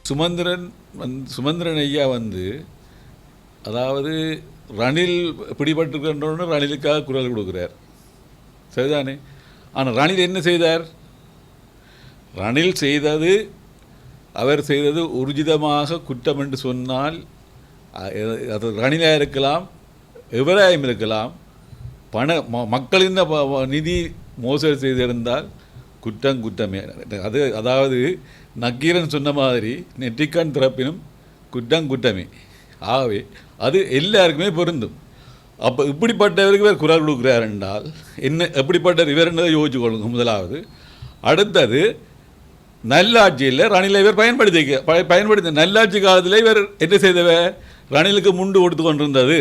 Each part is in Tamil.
சுமந்திரன் ஐயா அதாவது ரணில் பிடிபட்டிருக்கின்றோன்னு ரணிலுக்காக குரல் கொடுக்குறார், சரிதானே? ஆனால் ரணில் என்ன செய்தார்? ரணில் அவர் செய்தது ஊர்ஜிதமாக குற்றம் என்று சொன்னால் அது ரணிலாக இருக்கலாம், எவராயும் இருக்கலாம். மக்களின் நிதி மோசடி செய்திருந்தால் குற்றமே. அதாவது நக்கீரன் சொன்ன மாதிரி நெற்றிக்கண் திறப்பினும் குற்றமே. ஆகவே அது எல்லாருக்குமே பொருந்தும். அப்போ இப்படிப்பட்டவருக்கு இவர் குரல் கொடுக்குறார் என்றால் என்ன, எப்படிப்பட்ட இவர் என்னதை யோசிச்சு கொள்ளுங்க முதலாவது. அடுத்தது நல்லாட்சியில் ரணிலை இவர் பயன்படுத்தி நல்லாட்சி காலத்தில் இவர் என்ன செய்தவர்? ரணிலுக்கு முண்டு கொடுத்து கொண்டிருந்தது,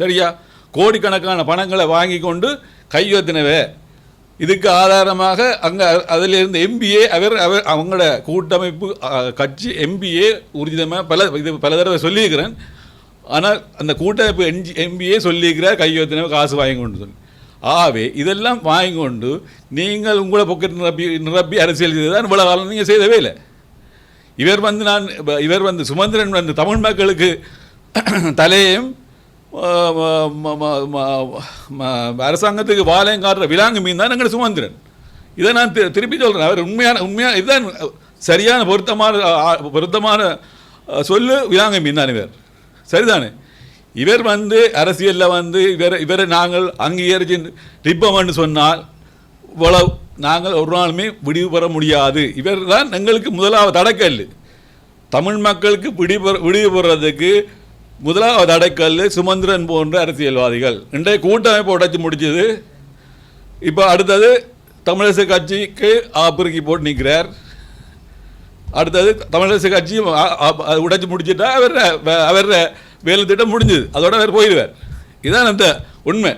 சரியா? கோடிக்கணக்கான பணங்களை வாங்கி கொண்டு கையெழுத்தினவே. இதுக்கு ஆதாரமாக அங்கே அதிலிருந்து எம்பிஏ அவங்களோட கூட்டமைப்பு கட்சி எம்பிஏ ஊர்ஜிதமாக பல தடவை சொல்லியிருக்கிறேன். ஆனால் அந்த கூட்டமைப்பு எம்பிஏ சொல்லியிருக்கிறார் கையெழுத்தினவை காசு வாங்கி கொண்டு சொல்லி. ஆகவே இதெல்லாம் வாங்கி கொண்டு நீங்கள் உங்களை பொக்கெட் நிரப்பி அரசியல் செய்ததான் இவ்வளோ காலம் நீங்கள் செய்தவே இல்லை. இவர் சுமந்திரன் தமிழ் மக்களுக்கு தலையையும் அரசாங்கத்துக்கு வாழையும் காட்டுற விலாங்கு மீன் தான் எங்கள் சுமந்திரன். இதை நான் திருப்பி சொல்கிறேன். அவர் உண்மையான இதுதான் சரியான பொருத்தமான சொல்லு, விலாங்கு மீன் தான் இவர், சரிதானே? இவர் அரசியலில் இவரை நாங்கள் அங்கீகரிச்சு ரிப்பமென்று சொன்னால் இவ்வளவு நாங்கள் ஒரு நாளுமே விடிவு பெற முடியாது. இவர் தான் எங்களுக்கு முதலாவது தடைக்கல். தமிழ் மக்களுக்கு விடிவு பெறதுக்கு முதலாவது அடைக்கல் சுமந்திரன் போன்ற அரசியல்வாதிகள். இன்றைய கூட்டமைப்பு உடைச்சி முடிச்சது. இப்போ அடுத்தது தமிழரசு கட்சிக்கு ஆப்பிரிக்கி போட்டு நிற்கிறார். அடுத்தது தமிழரசு கட்சி உடைச்சி முடிச்சுட்டா அவர் வேலை திட்டம் முடிஞ்சது, அதோட அவர் போயிடுவார். இதுதான் அந்த உண்மை.